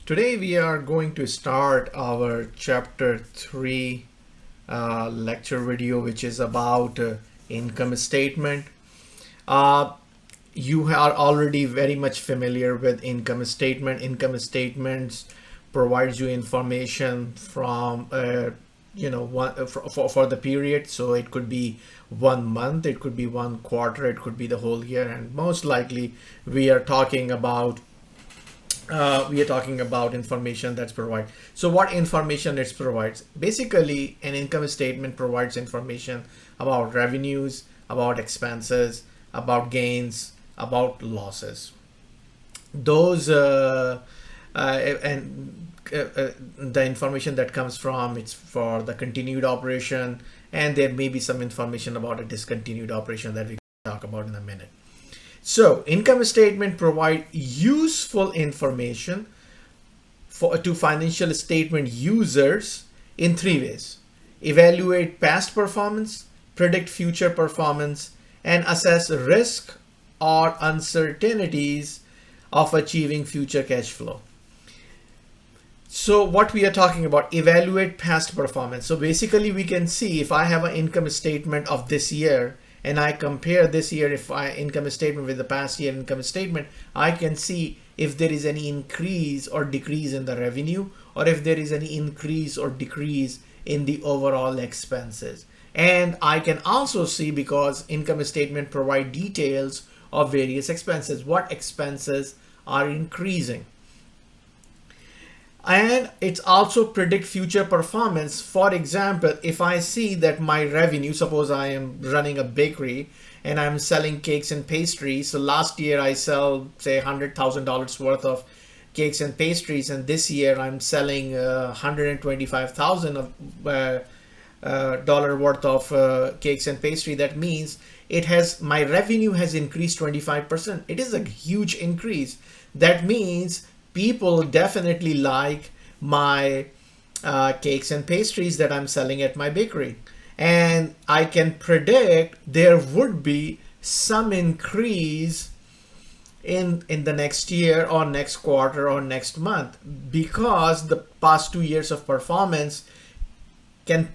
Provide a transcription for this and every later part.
Today we are going to start our chapter 3 lecture video, which is about income statement. Uh, you are already very much familiar with income statement. Income statements provides you information from for the period. So it could be 1 month, it could be 1 quarter, it could be the whole year, and most likely we are talking about information that's provided. So what information it provides? Basically, an income statement provides information about revenues, about expenses, about gains, about losses. Those and The information that comes from it's for the continued operation, and there may be some information about a discontinued operation that we can talk about in a minute. So income statement provide useful information to financial statement users in 3 ways: evaluate past performance, predict future performance, and assess risk or uncertainties of achieving future cash flow. So what we are talking about, evaluate past performance. So basically we can see if I have an income statement of this year and I compare this year income statement with the past year income statement, I can see if there is any increase or decrease in the revenue, or if there is any increase or decrease in the overall expenses. And I can also see, because income statement provide details of various expenses, what expenses are increasing. And it's also predict future performance. For example, if I see that my revenue, suppose I am running a bakery and I'm selling cakes and pastries. So last year I sell say $100,000 worth of cakes and pastries, and this year I'm selling $125,000 dollar worth of cakes and pastry. That means my revenue has increased 25%. It is a huge increase. That means people definitely like my cakes and pastries that I'm selling at my bakery. And I can predict there would be some increase in the next year or next quarter or next month, because the past 2 years of performance can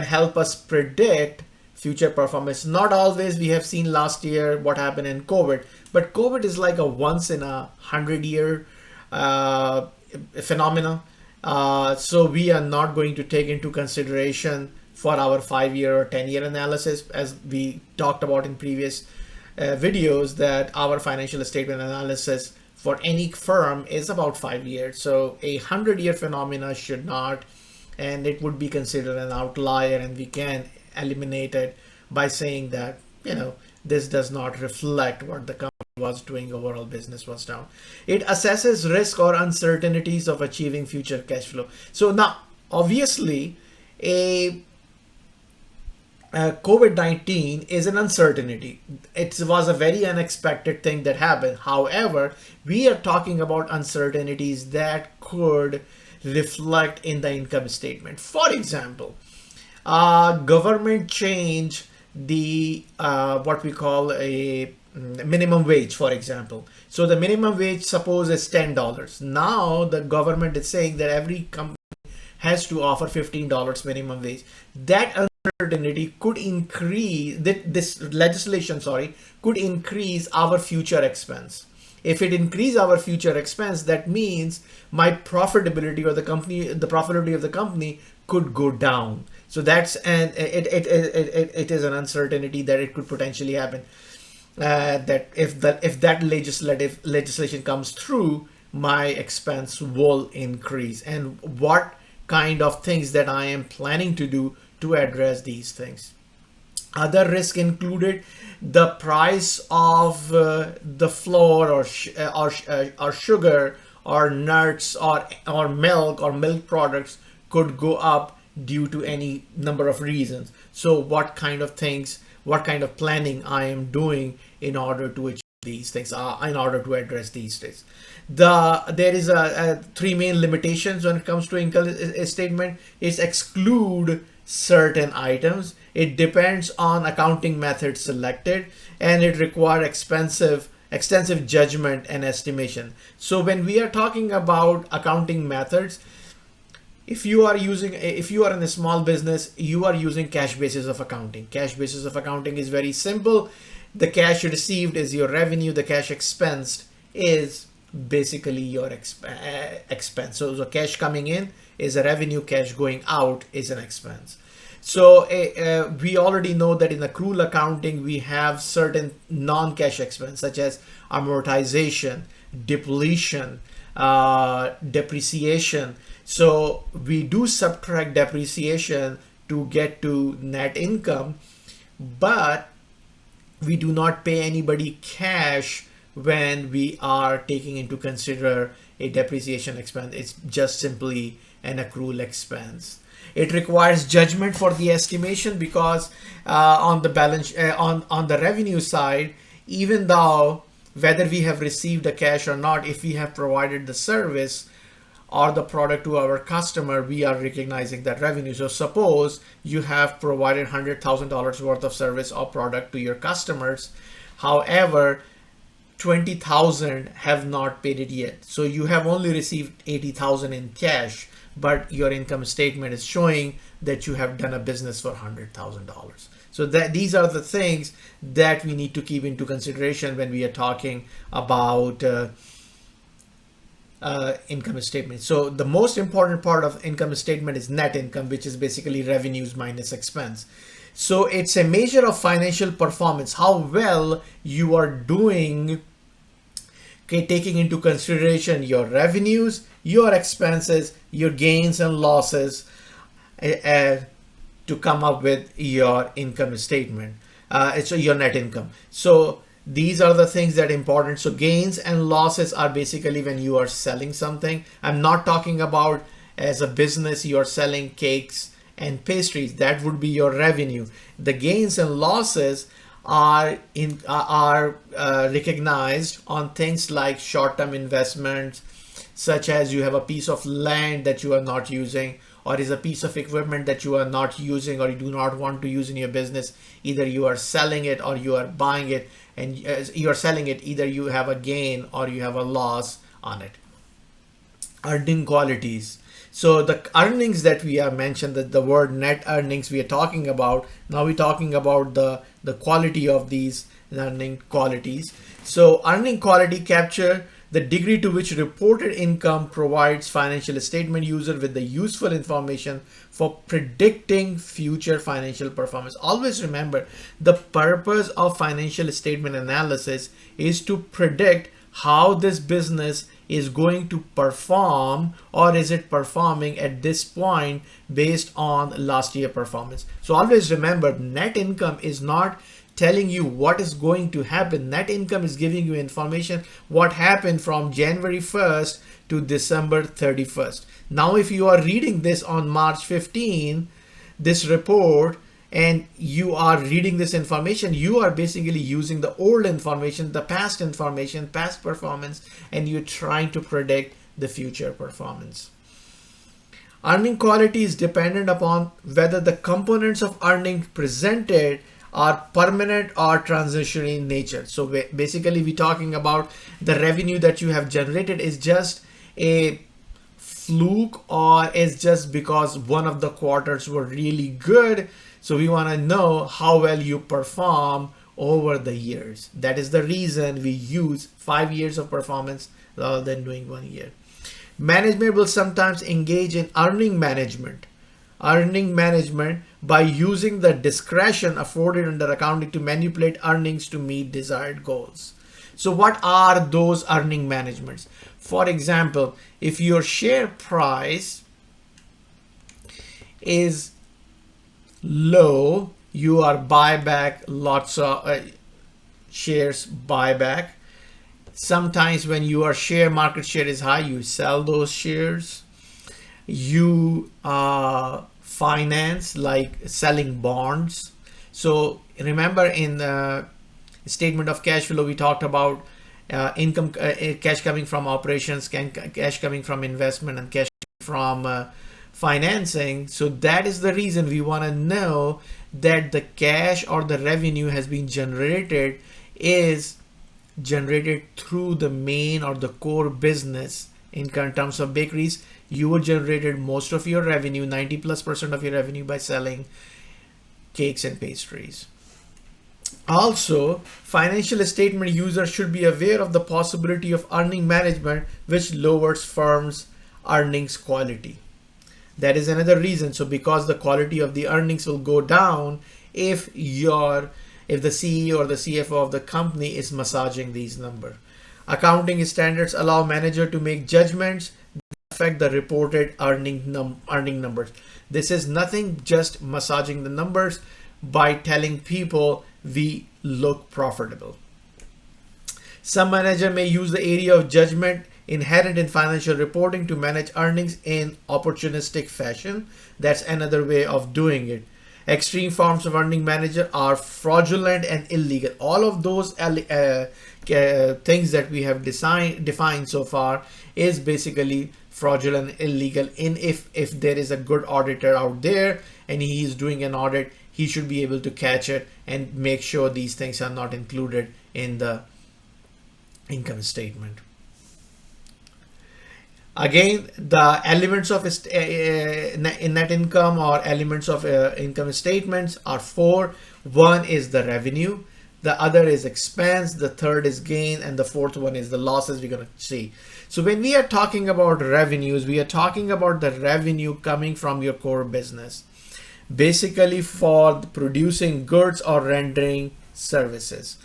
help us predict future performance. Not always. We have seen last year what happened in COVID, but COVID is like a once in a 100-year phenomena. So we are not going to take into consideration for our 5-year or 10-year analysis, as we talked about in previous videos, that our financial statement analysis for any firm is about 5 years. So a 100-year phenomena should not, and it would be considered an outlier, and we can eliminate it by saying that this does not reflect what the company was doing. Overall business was down. It assesses risk or uncertainties of achieving future cash flow. So now obviously COVID-19 is an uncertainty. It was a very unexpected thing that happened. However, we are talking about uncertainties that could reflect in the income statement. For example, government change the what we call a minimum wage, for example. So the minimum wage, suppose, is $10. Now the government is saying that every company has to offer $15 minimum wage. That uncertainty could increase, this legislation, could increase our future expense. If it increase our future expense, that means my profitability or the profitability of the company could go down. So that's it is an uncertainty that it could potentially happen. That if that legislation comes through, my expense will increase, and what kind of things that I am planning to do to address these things. Other risk included the price of the flour or sugar or nuts or milk products could go up due to any number of reasons. So what kind of planning I am doing in order to achieve these things, in order to address these things. There is a 3 main limitations when it comes to income statement. It's exclude certain items, it depends on accounting method selected, and it require expensive extensive judgment and estimation. So when we are talking about accounting methods, if you are in a small business, you are using cash basis of accounting. Cash basis of accounting is very simple. The cash received is your revenue. The cash expensed is basically your expense. So the cash coming in is a revenue, cash going out is an expense. So we already know that in accrual accounting, we have certain non-cash expense such as amortization, depletion, depreciation. So we do subtract depreciation to get to net income, but we do not pay anybody cash when we are taking into consider a depreciation expense. It's just simply an accrual expense. It requires judgment for the estimation because on the balance on the revenue side, even though whether we have received the cash or not, if we have provided the service or the product to our customer, we are recognizing that revenue. So suppose you have provided $100,000 worth of service or product to your customers. However, 20,000 have not paid it yet. So you have only received 80,000 in cash, but your income statement is showing that you have done a business for $100,000. So these are the things that we need to keep into consideration when we are talking about income statement. So the most important part of income statement is net income, which is basically revenues minus expense. So it's a measure of financial performance, how well you are doing, taking into consideration your revenues, your expenses, your gains and losses to come up with your income statement. It's your net income. So these are the things that are important. So gains and losses are basically when you are selling something. I'm not talking about as a business you are selling cakes and pastries. That would be your revenue. The gains and losses are recognized on things like short-term investments, such as you have a piece of land that you are not using, or is a piece of equipment that you are not using or you do not want to use in your business. Either you are selling it or you are buying it, and you are selling it, either you have a gain or you have a loss on it. Earning qualities. So the earnings that we have mentioned, that the word net earnings we are talking about, now we're talking about the quality of these earning qualities. So earning quality capture the degree to which reported income provides financial statement user with the useful information for predicting future financial performance. Always remember, the purpose of financial statement analysis is to predict how this business is going to perform, or is it performing at this point based on last year performance. So always remember, net income is not telling you what is going to happen. Net income is giving you information what happened from January 1st to December 31st. Now if you are reading this on March 15, this report, and you are reading this information, you are basically using the old information, the past information, past performance, and you're trying to predict the future performance. Earning quality is dependent upon whether the components of earning presented are permanent or transitionary in nature. So basically we're talking about the revenue that you have generated is just a fluke, or is just because one of the quarters were really good. So we want to know how well you perform over the years. That is the reason we use 5 years of performance rather than doing 1 year. Management will sometimes engage in earning management by using the discretion afforded under accounting to manipulate earnings to meet desired goals. So what are those earning managements? For example, if your share price is low, you are buy back lots of shares buyback. Sometimes when your market share is high, you sell those shares. You finance, like selling bonds. So remember, in the statement of cash flow, we talked about income, cash coming from operations, cash coming from investment, and cash from financing. So that is the reason we want to know that the cash or the revenue has been generated is generated through the main or the core business in terms of bakeries, you would generated most of your revenue, 90+% of your revenue, by selling cakes and pastries. Also, financial statement users should be aware of the possibility of earning management, which lowers firms' earnings quality. That is another reason. So because the quality of the earnings will go down if the CEO or the CFO of the company is massaging these numbers. Accounting standards allow manager to make judgments that affect the reported earning numbers. This is nothing just massaging the numbers by telling people we look profitable. Some manager may use the area of judgment inherent in financial reporting to manage earnings in opportunistic fashion. That's another way of doing it. Extreme forms of earning manager are fraudulent and illegal. All of those things that we have defined so far is basically fraudulent and illegal. If there is a good auditor out there and he is doing an audit, he should be able to catch it and make sure these things are not included in the income statement. Again, the elements of net income or elements of income statements are four. One is the revenue, the other is expense, the third is gain, and the fourth one is the losses we're going to see. So when we are talking about revenues, we are talking about the revenue coming from your core business, basically for producing goods or rendering services.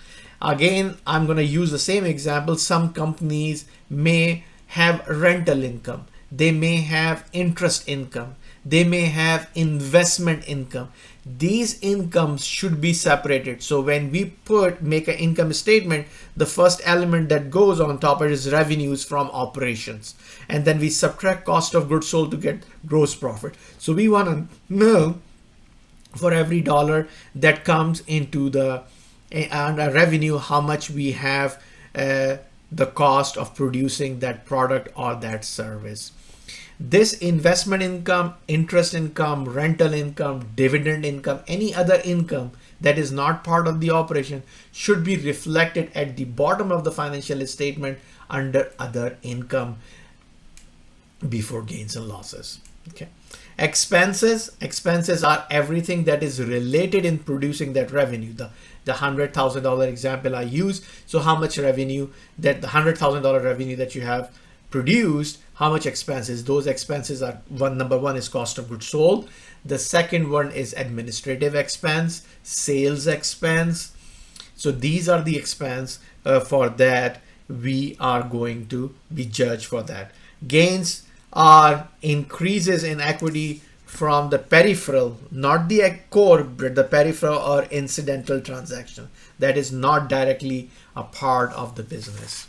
Again, I'm going to use the same example. Some companies may have rental income, they may have interest income, they may have investment income. These incomes should be separated. So when we make an income statement, the first element that goes on top is revenues from operations, and then we subtract cost of goods sold to get gross profit. So we want to know for every dollar that comes into the revenue, how much we have the cost of producing that product or that service. This investment income, interest income, rental income, dividend income, any other income that is not part of the operation should be reflected at the bottom of the financial statement under other income before gains and losses. Okay. Expenses are everything that is related in producing that revenue. The $100,000 example I use. So how much revenue, that the $100,000 revenue that you have produced, how much expenses? Those expenses are number one is cost of goods sold. The second one is administrative expense, sales expense. So these are the expense for that we are going to be judged for that. Gains are increases in equity from the peripheral, not the core, but the peripheral or incidental transaction that is not directly a part of the business.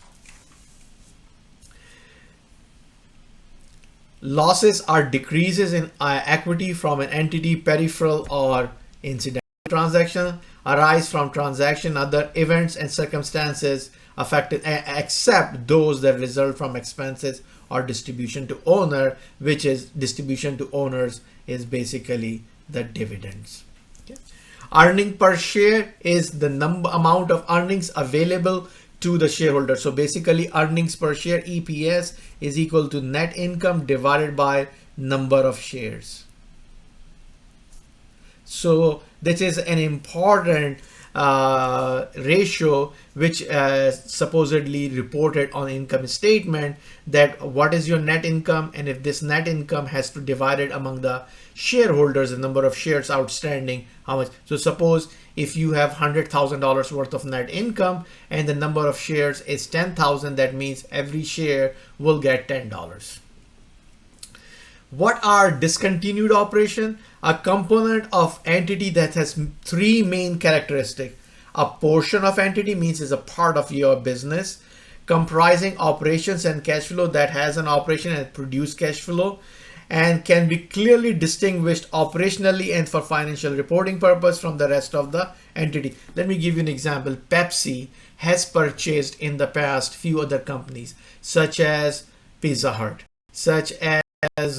Losses are decreases in equity from an entity, peripheral or incidental transaction, arise from transaction, other events and circumstances affected, except those that result from expenses or distribution to owner, which is distribution to owners is basically the dividends. Okay. Earning per share is the amount of earnings available to the shareholder. So basically earnings per share, EPS, is equal to net income divided by number of shares. So this is an important ratio which supposedly reported on income statement, that what is your net income, and if this net income has to divide it among the shareholders, the number of shares outstanding, how much. So suppose if you have $100,000 worth of net income and the number of shares is 10,000, that means every share will get $10. What are discontinued operation? A component of entity that has three main characteristics. A portion of entity means is a part of your business, comprising operations and cash flow, that has an operation and produce cash flow, and can be clearly distinguished operationally and for financial reporting purpose from the rest of the entity. Let me give you an example. Pepsi has purchased in the past few other companies such as Pizza Hut, such as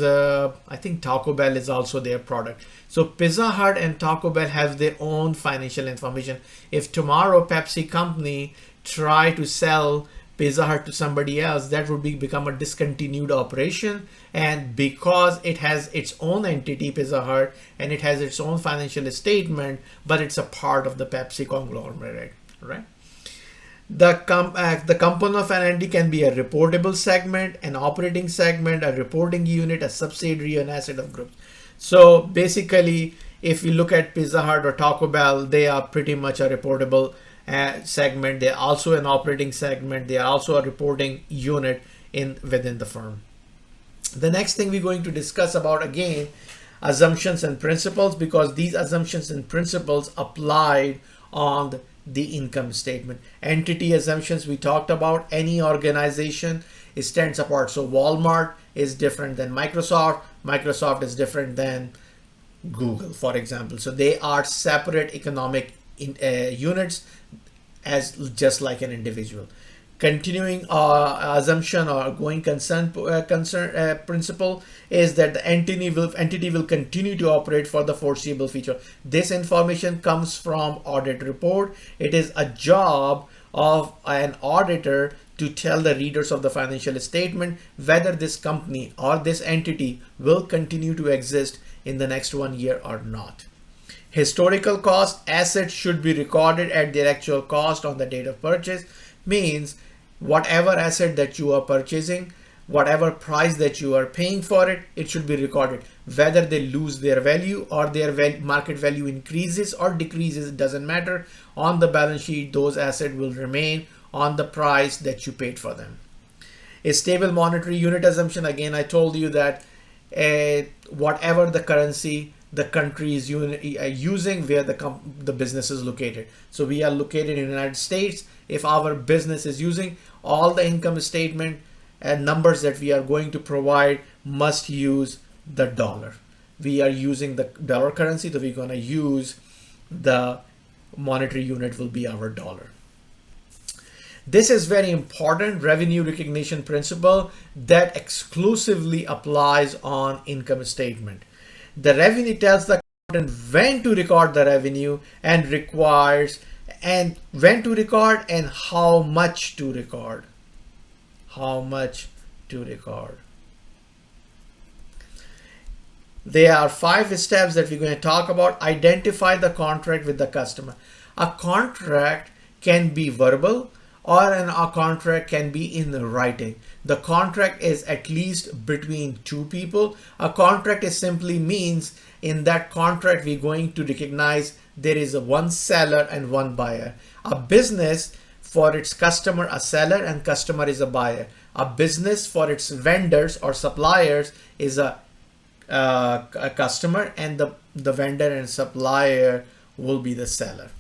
I think Taco Bell is also their product. So Pizza Hut and Taco Bell have their own financial information. If tomorrow Pepsi company try to sell Pizza Hut to somebody else, that would become a discontinued operation. And because it has its own entity, Pizza Hut, and it has its own financial statement, but it's a part of the Pepsi conglomerate, right? The component of an entity can be a reportable segment, an operating segment, a reporting unit, a subsidiary, an asset of groups. So basically, if you look at Pizza Hut or Taco Bell, they are pretty much a reportable segment. They're also an operating segment. They are also a reporting unit within the firm. The next thing we're going to discuss about, again, assumptions and principles, because these assumptions and principles applied on the income statement. Entity assumptions we talked about. Any organization stands apart. So Walmart is different than Microsoft. Microsoft is different than Google, for example. So they are separate economic units, as just like an individual. Continuing assumption or going concern principle is that the entity will continue to operate for the foreseeable future. This information comes from audit report. It is a job of an auditor to tell the readers of the financial statement whether this company or this entity will continue to exist in the next 1 year or not. Historical cost, assets should be recorded at their actual cost on the date of purchase. Means whatever asset that you are purchasing, whatever price that you are paying for it, it should be recorded. Whether they lose their value or their market value increases or decreases, it doesn't matter. On the balance sheet, those assets will remain on the price that you paid for them. A stable monetary unit assumption, again, I told you that whatever the currency the country is using, where the business is located. So we are located in the United States. If our business is using, all the income statement and numbers that we are going to provide must use the dollar. We are using the dollar currency, so we're going to use the monetary unit will be our dollar. This is very important revenue recognition principle that exclusively applies on income statement. The revenue tells the accountant when to record the revenue and requires and when to record and how much to record. How much to record. There are 5 steps that we're going to talk about. Identify the contract with the customer. A contract can be verbal or a contract can be in writing. The contract is at least between 2 people. A contract is simply means in that contract we're going to recognize there is one seller and one buyer. A business for its customer, a seller, and customer is a buyer. A business for its vendors or suppliers is a customer, and the vendor and supplier will be the seller.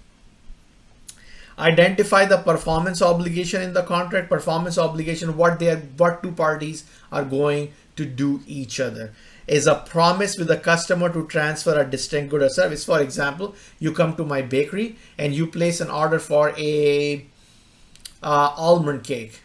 Identify the performance obligation in the contract. Performance obligation, what 2 parties are going to do each other. Is a promise with the customer to transfer a distinct good or service. For example, you come to my bakery and you place an order for a almond cake.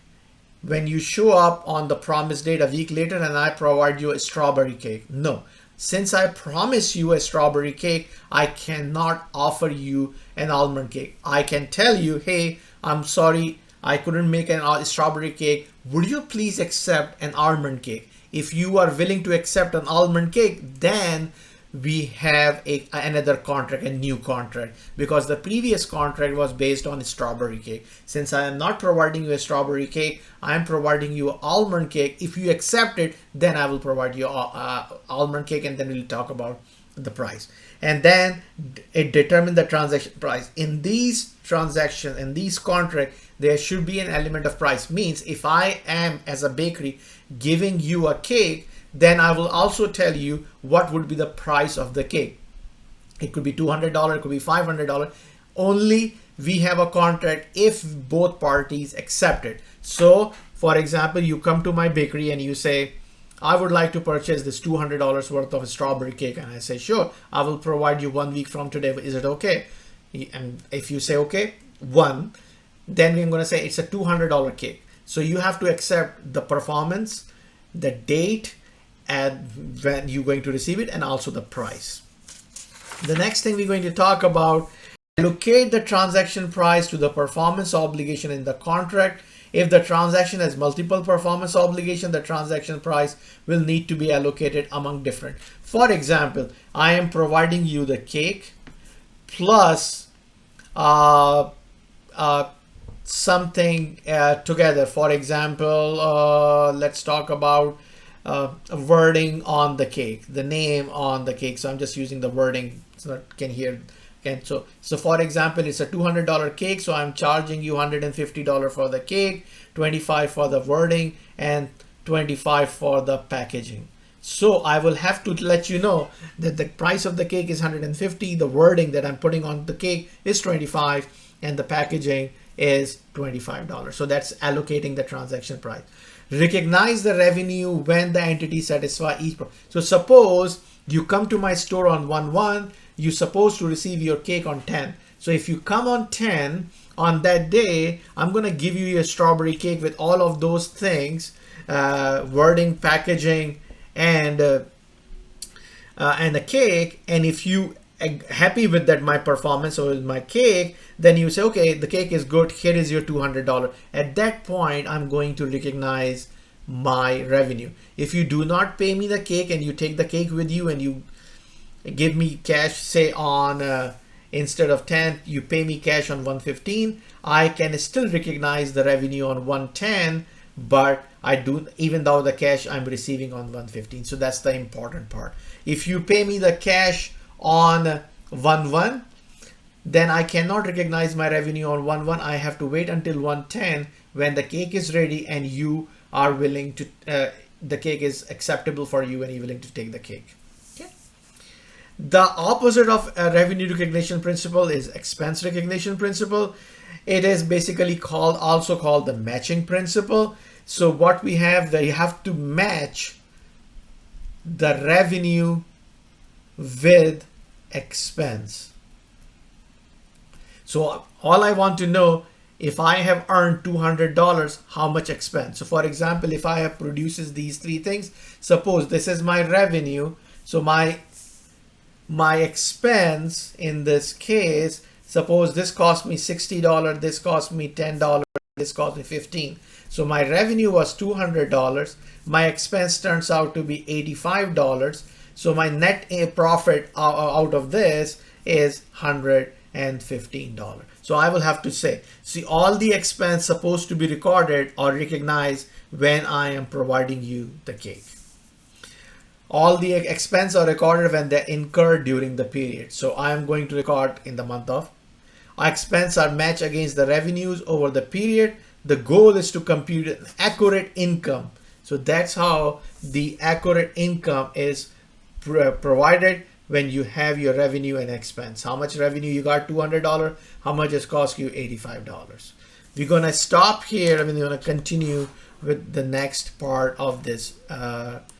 When you show up on the promise date a week later and I provide you a strawberry cake. No. Since I promise you a strawberry cake, I cannot offer you an almond cake. I can tell you, hey, I'm sorry, I couldn't make a strawberry cake. Would you please accept an almond cake? If you are willing to accept an almond cake, then we have another contract, a new contract, because the previous contract was based on a strawberry cake. Since I am not providing you a strawberry cake, I am providing you an almond cake. If you accept it, then I will provide you almond cake, and then we'll talk about the price. And then it determines the transaction price. In these transactions, in these contracts, there should be an element of price. Means if I am, as a bakery, giving you a cake, then I will also tell you what would be the price of the cake. It could be $200, it could be $500. Only we have a contract if both parties accept it. So, for example, you come to my bakery and you say, I would like to purchase this $200 worth of a strawberry cake. And I say, sure, I will provide you 1 week from today. Is it okay? And if you say, okay, then we're going to say it's a $200 cake. So you have to accept the performance, the date, and when you're going to receive it, and also the price. The next thing we're going to talk about Allocate the transaction price to the performance obligation in the contract. If the transaction has multiple performance obligation, the transaction price will need to be allocated among different. For example, I am providing you the cake plus something together. For example, let's talk about wording on the cake, the name on the cake. So I'm just using the wording so that can hear. Okay, so for example, it's a $200 cake, so I'm charging you $150 for the cake, $25 for the wording, and $25 for the packaging. So I will have to let you know that the price of the cake is $150, the wording that I'm putting on the cake is $25, and the packaging is $25. So that's allocating the transaction price. Recognize the revenue when the entity satisfy each. So suppose you come to my store on 1/1, you're supposed to receive your cake on 10. So if you come on 10, on that day, I'm going to give you a strawberry cake with all of those things, wording, packaging, and the cake. And if you are happy with that, my performance or my cake, then you say, okay, the cake is good. Here is your $200. At that point, I'm going to recognize my revenue. If you do not pay me the cake and you take the cake with you and you give me cash, say on instead of 10, you pay me cash on 115, I can still recognize the revenue on 110, but I do, even though the cash I'm receiving on 115. So that's the important part. If you pay me the cash on 1/1, then I cannot recognize my revenue on 1/1. I have to wait until 110 when the cake is ready and you are willing to, the cake is acceptable for you and you're willing to take the cake. The opposite of a revenue recognition principle is expense recognition principle. It is basically also called the matching principle. So what we have, that you have to match the revenue with expense. So all I want to know, if I have earned $200, how much expense? So for example, if I have produces these three things, suppose this is my revenue. So my expense in this case, suppose this cost me $60, this cost me $10, this cost me $15. So my revenue was $200. My expense turns out to be $85. So my net profit out of this is $115. So I will have to say, see, all the expense supposed to be recorded or recognized when I am providing you the cake. All the expense are recorded when they're incurred during the period. So I am going to record in the month of. Our expense are matched against the revenues over the period. The goal is to compute an accurate income. So that's how the accurate income is provided when you have your revenue and expense. How much revenue you got? $200. How much it cost you? $85. We're going to stop here. We're going to continue with the next part of this